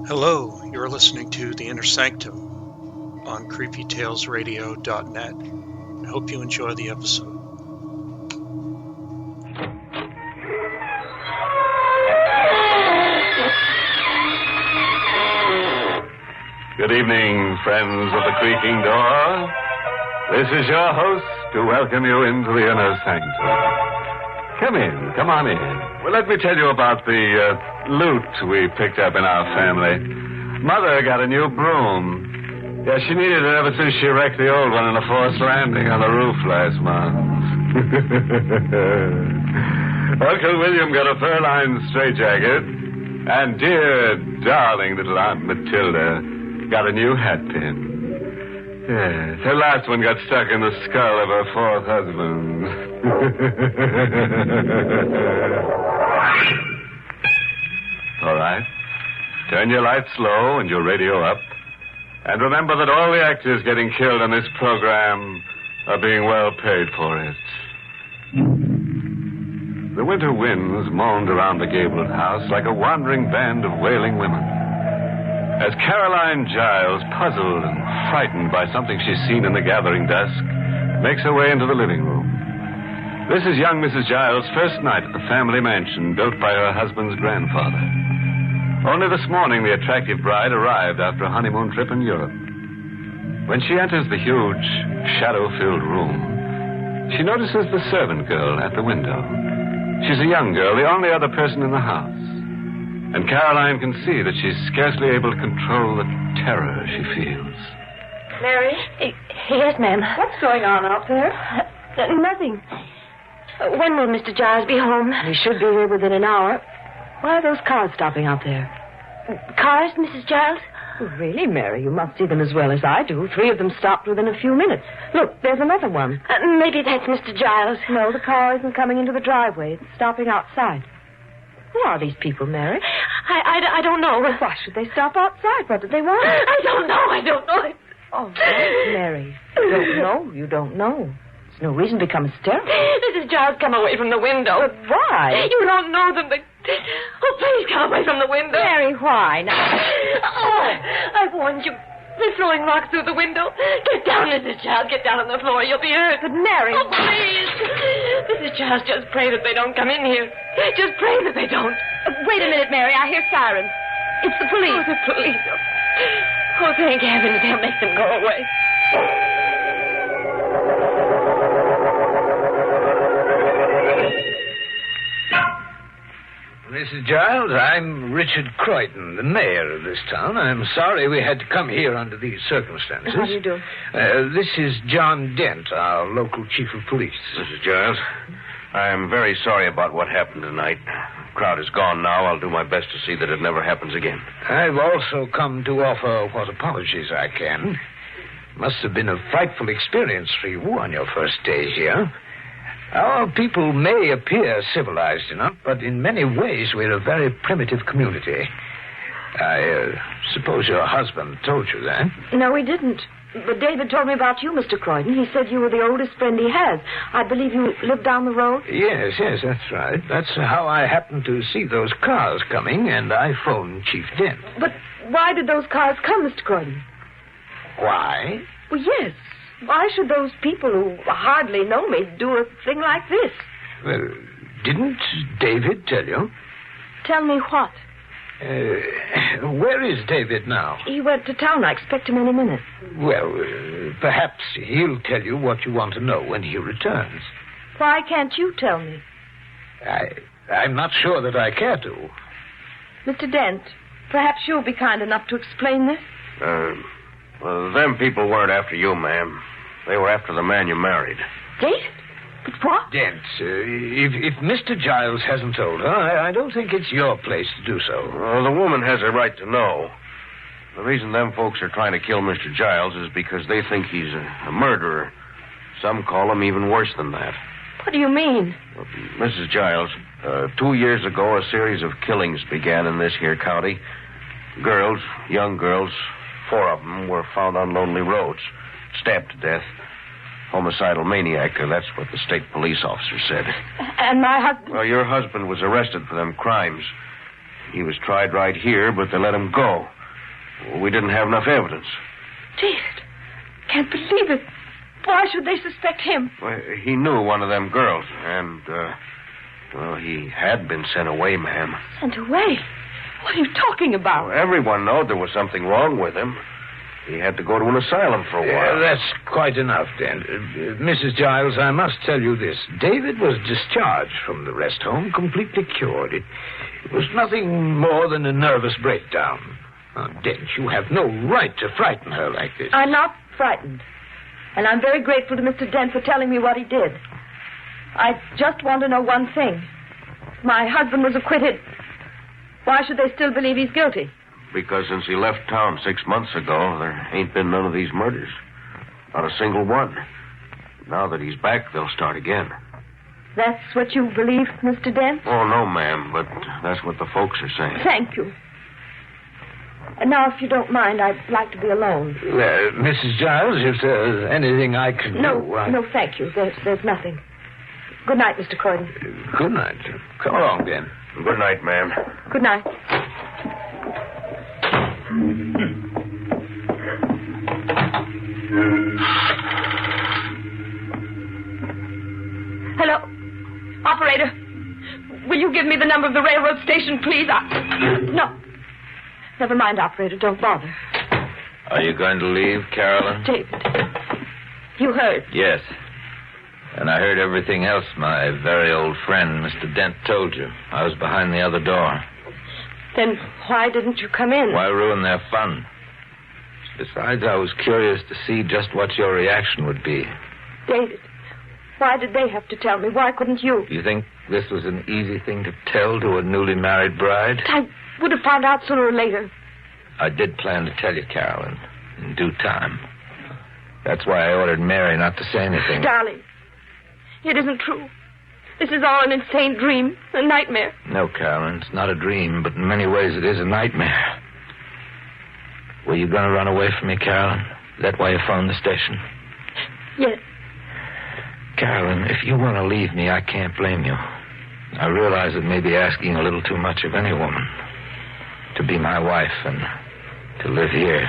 Hello, you're listening to the Inner Sanctum on creepytalesradio.net. I hope you enjoy the episode. Good evening, friends of the creaking door. This is your host to welcome you into the Inner Sanctum. Come on in. Well, let me tell you about the loot we picked up in our family. Mother got a new broom. Yeah, she needed it ever since she wrecked the old one in a forced landing on the roof last month. Uncle William got a fur-lined straitjacket. And dear, darling little Aunt Matilda got a new hat pin. Yes, her last one got stuck in the skull of her fourth husband. All right. Turn your lights low and your radio up. And remember that all the actors getting killed on this program are being well paid for it. The winter winds moaned around the gabled house like a wandering band of wailing women. As Caroline Giles, puzzled and frightened by something she's seen in the gathering dusk, makes her way into the living room. This is young Mrs. Giles' first night at the family mansion built by her husband's grandfather. Only this morning the attractive bride arrived after a honeymoon trip in Europe. When she enters the huge, shadow-filled room, she notices the servant girl at the window. She's a young girl, the only other person in the house. And Caroline can see that she's scarcely able to control the terror she feels. Mary? Yes, ma'am. What's going on out there? Nothing. When will Mr. Giles be home? He should be here within an hour. Why are those cars stopping out there? Cars, Mrs. Giles? Oh, really, Mary? You must see them as well as I do. 3 of them stopped within a few minutes. Look, there's another one. Maybe that's Mr. Giles. No, the car isn't coming into the driveway. It's stopping outside. Who are these people, Mary? I don't know. Why should they stop outside? What did they want? I don't know. Oh, Mary. You don't know. There's no reason to become hysterical. Mrs. Giles, come away from the window. But why? You don't know them. Oh, please come away from the window. Mary, why? Now. Oh, I warned you. They're throwing rocks through the window. Get down, Mrs. Giles. Get down on the floor. You'll be hurt. But Mary... Oh, please. Mrs. Giles, just pray that they don't come in here. Just pray that they don't. Wait a minute, Mary. I hear sirens. It's the police. Oh, the police. Oh, thank heavens. They'll make them go away. Mrs. Giles, I'm Richard Croydon, the mayor of this town. I'm sorry we had to come here under these circumstances. How do you do? This is John Dent, our local chief of police. Mrs. Giles, I'm very sorry about what happened tonight. The crowd is gone now. I'll do my best to see that it never happens again. I've also come to offer what apologies I can. Must have been a frightful experience for you on your first day here. Our people may appear civilized enough, but in many ways we're a very primitive community. I suppose your husband told you that? No, he didn't. But David told me about you, Mr. Croydon. He said you were the oldest friend he has. I believe you live down the road? Yes, that's right. That's how I happened to see those cars coming, and I phoned Chief Dent. But why did those cars come, Mr. Croydon? Why? Well, yes. Why should those people who hardly know me do a thing like this? Well, didn't David tell you? Tell me what? Where is David now? He went to town. I expect him any minute. Well, perhaps he'll tell you what you want to know when he returns. Why can't you tell me? I'm not sure that I care to. Mr. Dent, perhaps you'll be kind enough to explain this? Well, them people weren't after you, ma'am. They were after the man you married. David? But what? Dent, if Mr. Giles hasn't told her, I don't think it's your place to do so. Well, the woman has a right to know. The reason them folks are trying to kill Mr. Giles is because they think he's a murderer. Some call him even worse than that. What do you mean? Well, Mrs. Giles, 2 years ago, a series of killings began in this here county. Girls, young girls, 4 of them were found on lonely roads, stabbed to death. Homicidal maniac, that's what the state police officer said. And my husband... Well, your husband was arrested for them crimes. He was tried right here, but they let him go. We didn't have enough evidence. David, can't believe it. Why should they suspect him? Well, he knew one of them girls, and, he had been sent away, ma'am. Sent away? What are you talking about? Well, everyone knowed there was something wrong with him. He had to go to an asylum for a while. That's quite enough, then. Mrs. Giles, I must tell you this. David was discharged from the rest home, completely cured. It was nothing more than a nervous breakdown. Dent, you have no right to frighten her like this. I'm not frightened. And I'm very grateful to Mr. Dent for telling me what he did. I just want to know one thing. If my husband was acquitted, why should they still believe he's guilty? Because since he left town 6 months ago, there ain't been none of these murders. Not a single one. Now that he's back, they'll start again. That's what you believe, Mr. Dent? Oh, no, ma'am, but that's what the folks are saying. Thank you. And now, if you don't mind, I'd like to be alone. Mrs. Giles, if there's anything I can do... No, thank you. There's nothing. Good night, Mr. Croydon. Good night. Come along, then. Good night, ma'am. Good night. Hello? Operator, will you give me the number of the railroad station, please? No. Never mind, operator. Don't bother. Are you going to leave, Carolyn? David, you heard. Yes. And I heard everything else my very old friend, Mr. Dent, told you. I was behind the other door. Then why didn't you come in? Why ruin their fun? Besides, I was curious to see just what your reaction would be. David, why did they have to tell me? Why couldn't you? You think this was an easy thing to tell to a newly married bride? I would have found out sooner or later. I did plan to tell you, Carolyn, in due time. That's why I ordered Mary not to say anything. Darling, it isn't true. This is all an insane dream, a nightmare. No, Carolyn, it's not a dream, but in many ways it is a nightmare. Were you going to run away from me, Carolyn? Is that why you phoned the station? Yes. Carolyn, if you want to leave me, I can't blame you. I realize it may be asking a little too much of any woman. To be my wife and to live here.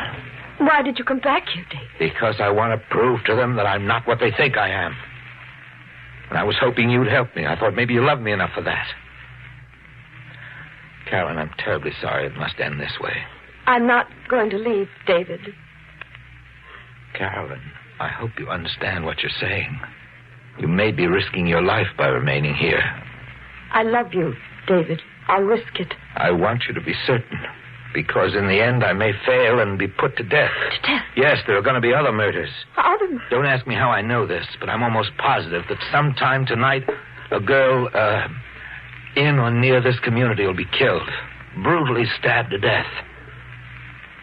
Why did you come back here, David? Because I want to prove to them that I'm not what they think I am. And I was hoping you'd help me. I thought maybe you loved me enough for that. Carolyn, I'm terribly sorry it must end this way. I'm not going to leave, David. Carolyn, I hope you understand what you're saying. You may be risking your life by remaining here. I love you, David. I'll risk it. I want you to be certain. Because in the end, I may fail and be put to death. To death? Yes, there are going to be other murders. Other? Don't ask me how I know this, but I'm almost positive that sometime tonight, a girl in or near this community will be killed. Brutally stabbed to death.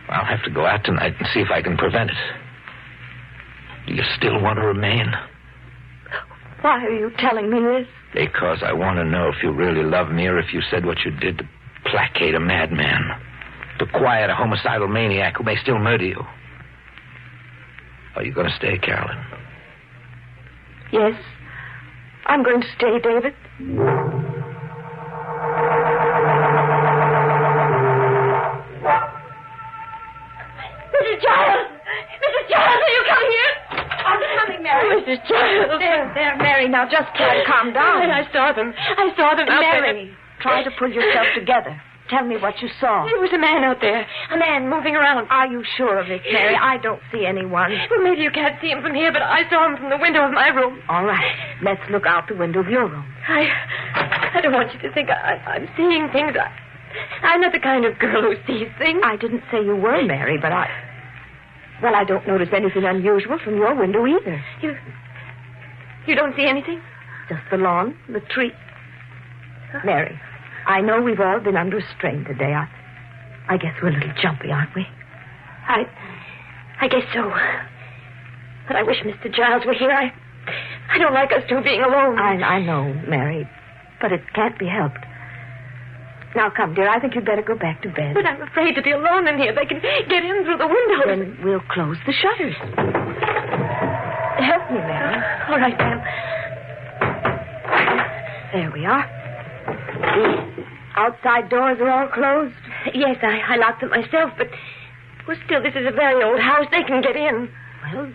I'll have to go out tonight and see if I can prevent it. Do you still want to remain? Why are you telling me this? Because I want to know if you really love me or if you said what you did to placate a madman. To quiet a homicidal maniac who may still murder you. Are you going to stay, Carolyn? Yes. I'm going to stay, David. Mrs. Giles! Mrs. Giles, are you coming here? I'm coming, Mary. Oh, Mrs. Giles. There, Mary. Now just try to calm down. I saw them out there. Mary, try to pull yourself together. Tell me what you saw. There was a man out there. A man moving around. Are you sure of it, Mary? I don't see anyone. Well, maybe you can't see him from here, but I saw him from the window of my room. All right. Let's look out the window of your room. I don't want you to think I'm seeing things. I'm not the kind of girl who sees things. I didn't say you were, Mary, but I don't notice anything unusual from your window either. You don't see anything? Just the lawn, the tree. Mary, I know we've all been under a strain today. I guess we're a little jumpy, aren't we? I guess so. But I wish Mr. Giles were here. I don't like us two being alone. I know, Mary, but it can't be helped. Now, come, dear, I think you'd better go back to bed. But I'm afraid to be alone in here. They can get in through the window. Then we'll close the shutters. Help me, Mary. All right, ma'am. There we are. The outside doors are all closed. Yes, I locked them myself, but Well, still, this is a very old house. They can get in. Well,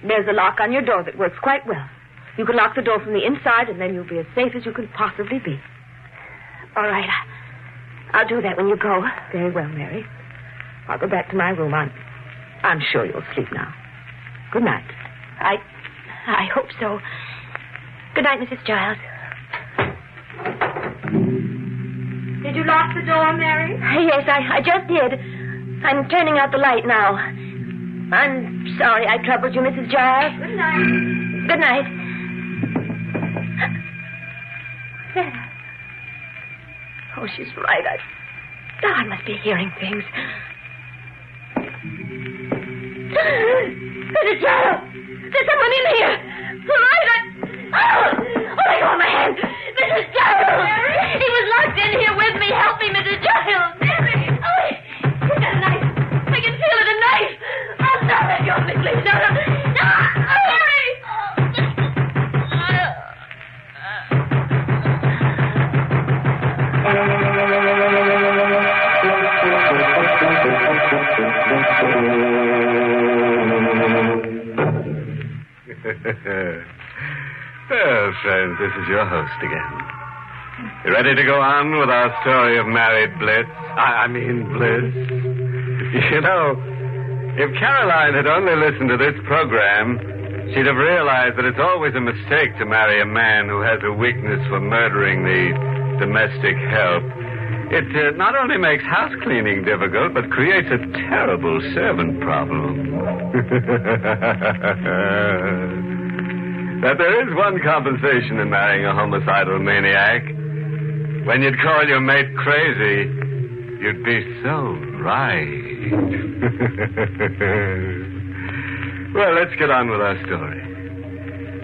there's a lock on your door that works quite well. You can lock the door from the inside, and then you'll be as safe as you can possibly be. All right. I'll do that when you go. Very well, Mary. I'll go back to my room. I'm sure you'll sleep now. Good night. I hope so. Good night, Mrs. Giles. Did you lock the door, Mary? Yes, I just did. I'm turning out the light now. I'm sorry I troubled you, Mrs. Giles. Good night. Good night. Oh, she's right. I must be hearing things. Mrs. Giles! There's someone in here! Let go of my hand! Mrs. Giles! Mary? He was locked in here with me. Help me, Mrs. Giles! Mary! Oh, he's got a knife. I can feel it, a knife. Oh, no, let go of me, please. No. Mary! Well, friends, this is your host again. You ready to go on with our story of married bliss? I mean bliss. You know, if Caroline had only listened to this program, she'd have realized that it's always a mistake to marry a man who has a weakness for murdering the domestic help. It not only makes house cleaning difficult, but creates a terrible servant problem. That there is one compensation in marrying a homicidal maniac. When you'd call your mate crazy, you'd be so right. Well, let's get on with our story.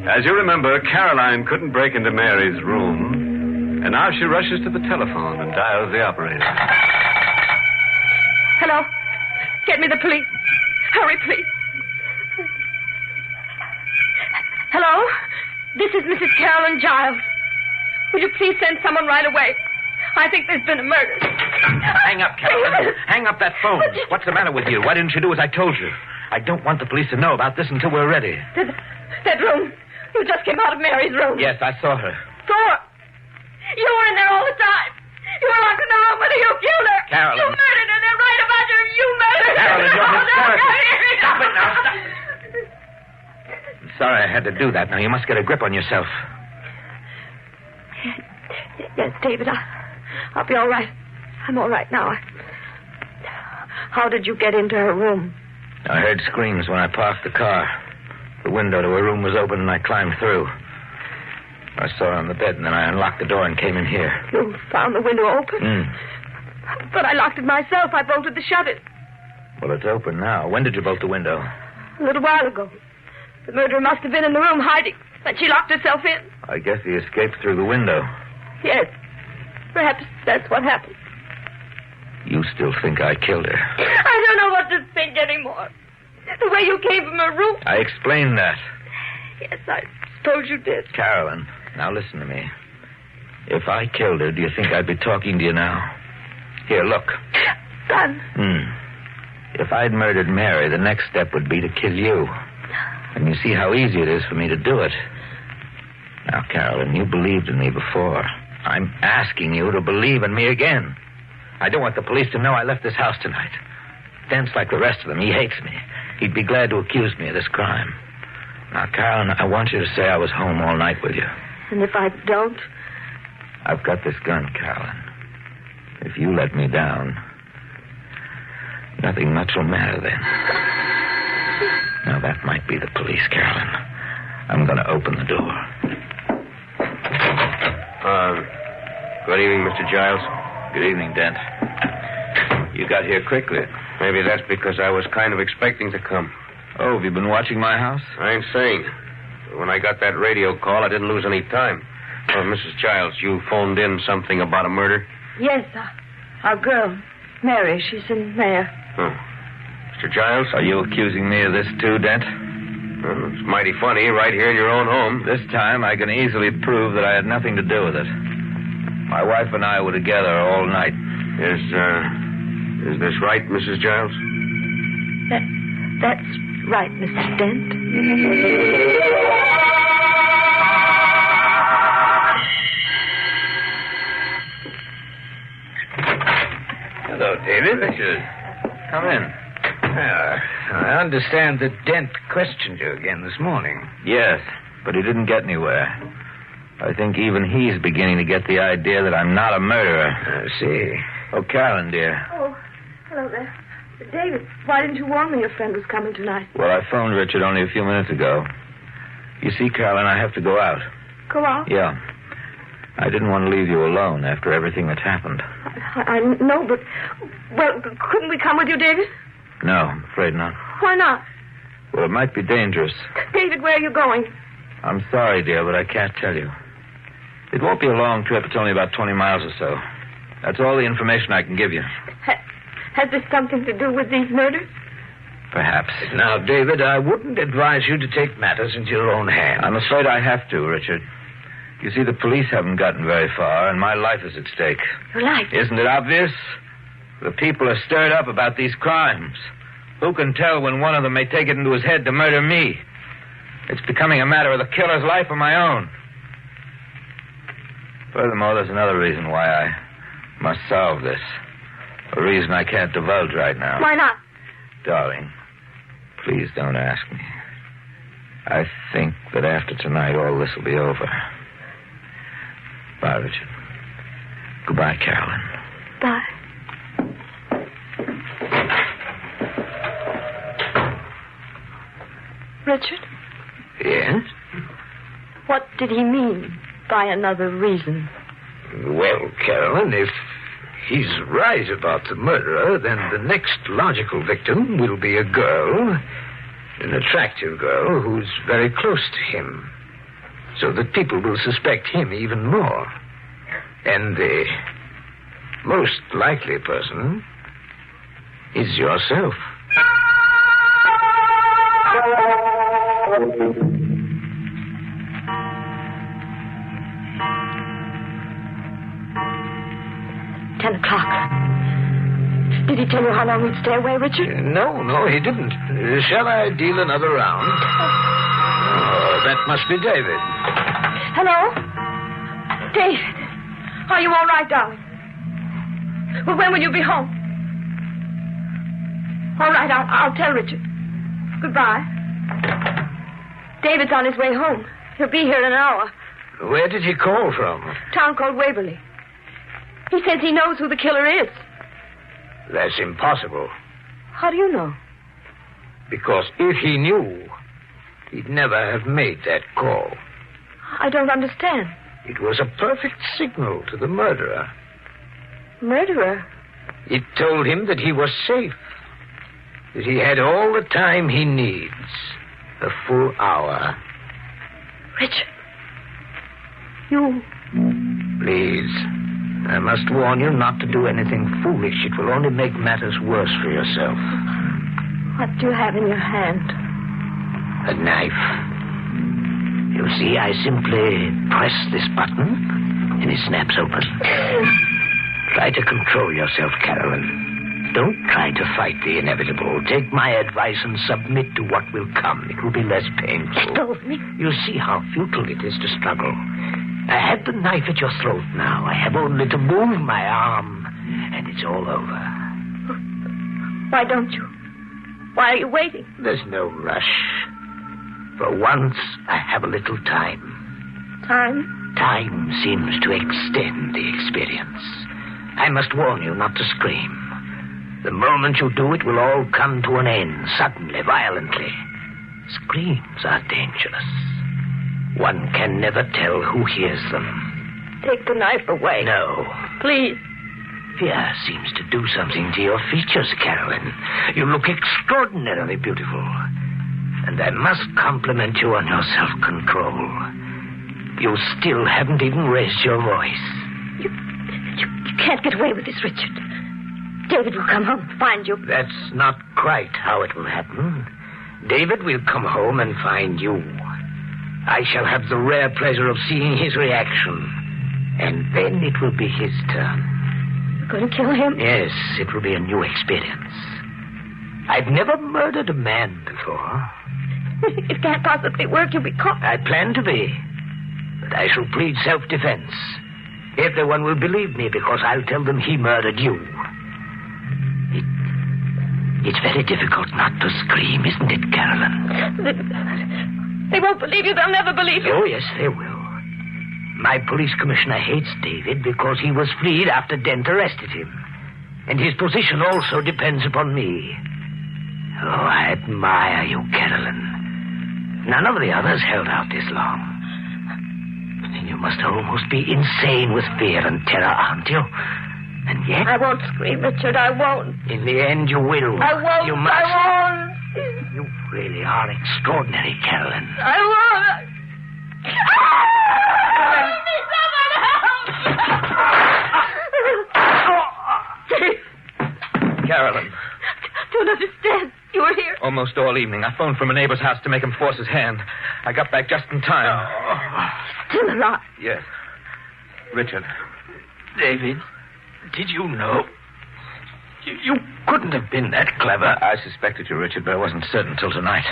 As you remember, Caroline couldn't break into Mary's room, and now she rushes to the telephone and dials the operator. Hello? Get me the police. Hurry, please. Hello? This is Mrs. Carolyn Giles. Will you please send someone right away? I think there's been a murder. Hang up, Carolyn. Hang up that phone. What's the matter with you? Why didn't you do as I told you? I don't want the police to know about this until we're ready. That room. You just came out of Mary's room. Yes, I saw her. Saw her? You were in there all the time. You were locked in the room with her. You killed her. Carolyn. You murdered her. They're right about you. You murdered her. Carolyn, you're hysterical. No. Stop it now. Stop. I'm sorry I had to do that. Now, you must get a grip on yourself. Yes, David, I'll be all right. I'm all right now. How did you get into her room? I heard screams when I parked the car. The window to her room was open, and I climbed through. I saw her on the bed, and then I unlocked the door and came in here. You found the window open? But I locked it myself. I bolted the shutters. Well, it's open now. When did you bolt the window? A little while ago. The murderer must have been in the room hiding, and she locked herself in. I guess he escaped through the window. Yes. Perhaps that's what happened. You still think I killed her? I don't know what to think anymore. The way you came from her room. I explained that. Yes, I suppose you did. Carolyn, now listen to me. If I killed her, do you think I'd be talking to you now? Here, look. Son. If I'd murdered Mary, the next step would be to kill you. And you see how easy it is for me to do it. Now, Carolyn, you believed in me before. I'm asking you to believe in me again. I don't want the police to know I left this house tonight. Dent's like the rest of them. He hates me. He'd be glad to accuse me of this crime. Now, Carolyn, I want you to say I was home all night with you. And if I don't? I've got this gun, Carolyn. If you let me down, nothing much will matter then. Now, that might be the police, Carolyn. I'm going to open the door. Good evening, Mr. Giles. Good evening, Dent. You got here quickly. Maybe that's because I was kind of expecting to come. Oh, have you been watching my house? I ain't saying. When I got that radio call, I didn't lose any time. Oh, Mrs. Giles, you phoned in something about a murder? Yes, our girl, Mary, she's in there. Oh. Mr. Giles? Are you accusing me of this too, Dent? Well, it's mighty funny, right here in your own home. This time, I can easily prove that I had nothing to do with it. My wife and I were together all night. Is this right, Mrs. Giles? That's right, Mr. Dent. Hello, David. Richard, come in. I understand that Dent questioned you again this morning. Yes, but he didn't get anywhere. I think even he's beginning to get the idea that I'm not a murderer. I see. Oh, Carolyn, dear. Oh, hello there. David, why didn't you warn me your friend was coming tonight? Well, I phoned Richard only a few minutes ago. You see, Carolyn, I have to go out. Go out? Yeah. I didn't want to leave you alone after everything that's happened. I know, but... Well, couldn't we come with you, David? No, I'm afraid not. Why not? Well, it might be dangerous. David, where are you going? I'm sorry, dear, but I can't tell you. It won't be a long trip. It's only about 20 miles or so. That's all the information I can give you. Has this something to do with these murders? Perhaps. Now, David, I wouldn't advise you to take matters into your own hands. I'm afraid I have to, Richard. You see, the police haven't gotten very far, and my life is at stake. Your life? Isn't it obvious? The people are stirred up about these crimes. Who can tell when one of them may take it into his head to murder me? It's becoming a matter of the killer's life or my own. Furthermore, there's another reason why I must solve this. A reason I can't divulge right now. Why not? Darling, please don't ask me. I think that after tonight, all this will be over. Bye, Richard. Goodbye, Carolyn. Bye. Richard, Yes? what did he mean by another reason? Well, Carolyn, if he's right about the murderer, then the next logical victim will be a girl, an attractive girl who's very close to him, so that people will suspect him even more. And the most likely person is yourself. $10 o'clock. Did he tell you how long we'd stay away, Richard? No, he didn't. Shall I deal another round? Oh, that must be David. Hello? David, are you all right, darling? Well, when will you be home? All right, I'll tell Richard. Goodbye. David's on his way home. He'll be here in an hour. Where did he call from? Town called Waverly. He says he knows who the killer is. That's impossible. How do you know? Because if he knew, he'd never have made that call. I don't understand. It was a perfect signal to the murderer. Murderer? It told him that he was safe, that he had all the time he needs, a full hour. Richard, you... Please, I must warn you not to do anything foolish. It will only make matters worse for yourself. What do you have in your hand? A knife. You see, I simply press this button, and it snaps open. Try to control yourself, Carolyn. Don't try to fight the inevitable. Take my advice and submit to what will come. It will be less painful. Let go of me. You see how futile it is to struggle. I have the knife at your throat now. I have only to move my arm, and it's all over. Why don't you? Why are you waiting? There's no rush. For once, I have a little time. Time? Time seems to extend the experience. I must warn you not to scream. The moment you do, it will all come to an end, suddenly, violently. Screams are dangerous. One can never tell who hears them. Take the knife away. No. Please. Fear seems to do something to your features, Carolyn. You look extraordinarily beautiful. And I must compliment you on your self-control. You still haven't even raised your voice. You can't get away with this, Richard. David will come home and find you. That's not quite how it will happen. David will come home and find you. I shall have the rare pleasure of seeing his reaction. And then it will be his turn. You're going to kill him? Yes, it will be a new experience. I've never murdered a man before. It can't possibly work. You'll be caught. I plan to be. But I shall plead self-defense. Everyone will believe me because I'll tell them he murdered you. It's very difficult not to scream, isn't it, Carolyn? They won't believe you. They'll never believe you. Oh, yes, they will. My police commissioner hates David because he was freed after Dent arrested him. And his position also depends upon me. Oh, I admire you, Carolyn. None of the others held out this long. You must almost be insane with fear and terror, aren't you? And yet... I won't scream, Richard. I won't. In the end, you will. I won't. You must. I won't. You really are extraordinary, Carolyn. I won't. Carolyn. Don't understand. You were here. Almost all evening. I phoned from a neighbor's house to make him force his hand. I got back just in time. Still alive. Yes. Richard. David, did you know? You couldn't have been that clever. I suspected you, Richard, but I wasn't certain until tonight.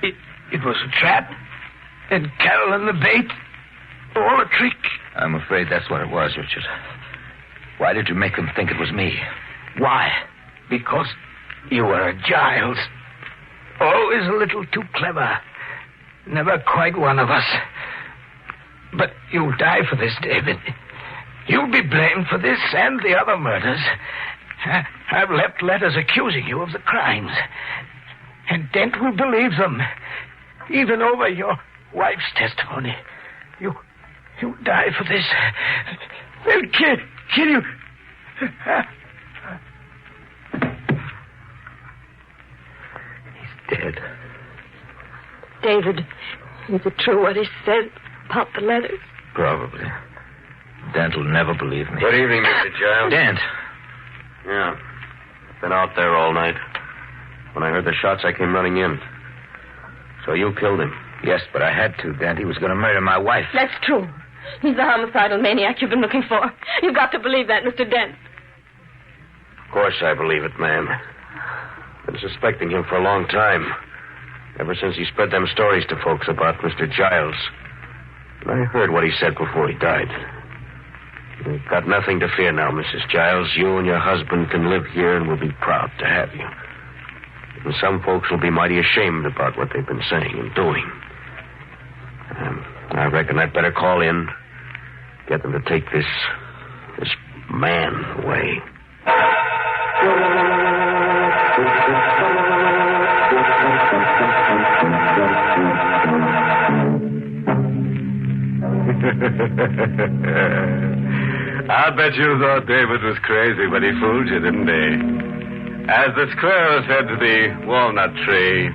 It was a trap. And Carolyn the bait. All a trick. I'm afraid that's what it was, Richard. Why did you make them think it was me? Why? Because you were a Giles. Always a little too clever. Never quite one of us. But you'll die for this, David. You'll be blamed for this and the other murders. I've left letters accusing you of the crimes. And Dent will believe them. Even over your wife's testimony. You'll die for this. They'll kill you. Dead. David, is it true what he said about the letters? Probably. Dent will never believe me. Good evening, Mr. Giles. Dent. Yeah. Been out there all night. When I heard the shots, I came running in. So you killed him. Yes, but I had to, Dent. He was going to murder my wife. That's true. He's the homicidal maniac you've been looking for. You've got to believe that, Mr. Dent. Of course I believe it, ma'am. Been suspecting him for a long time. Ever since he spread them stories to folks about Mr. Giles. And I heard what he said before he died. You've got nothing to fear now, Mrs. Giles. You and your husband can live here and we'll be proud to have you. And some folks will be mighty ashamed about what they've been saying and doing. I reckon I'd better call in. Get them to take this man away. I'll bet you thought David was crazy, but he fooled you, didn't he? As the squirrel said to the walnut tree,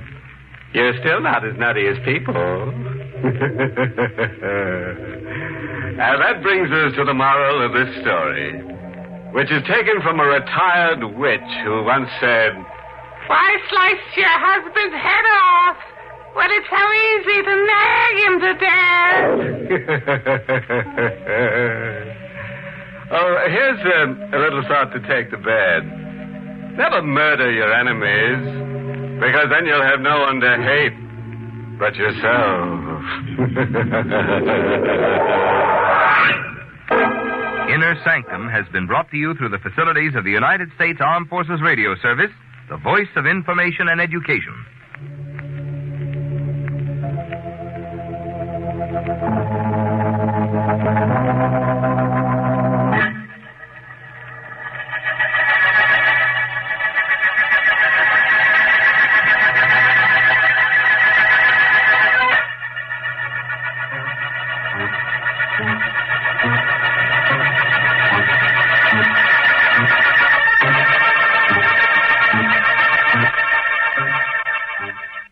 you're still not as nutty as people. Now, that brings us to the moral of this story, which is taken from a retired witch who once said, "Why slice your husband's head off when it's so easy to nag him to death?" Oh, here's a little thought to take to bed. Never murder your enemies, because then you'll have no one to hate but yourself. Inner Sanctum has been brought to you through the facilities of the United States Armed Forces Radio Service, the voice of information and education.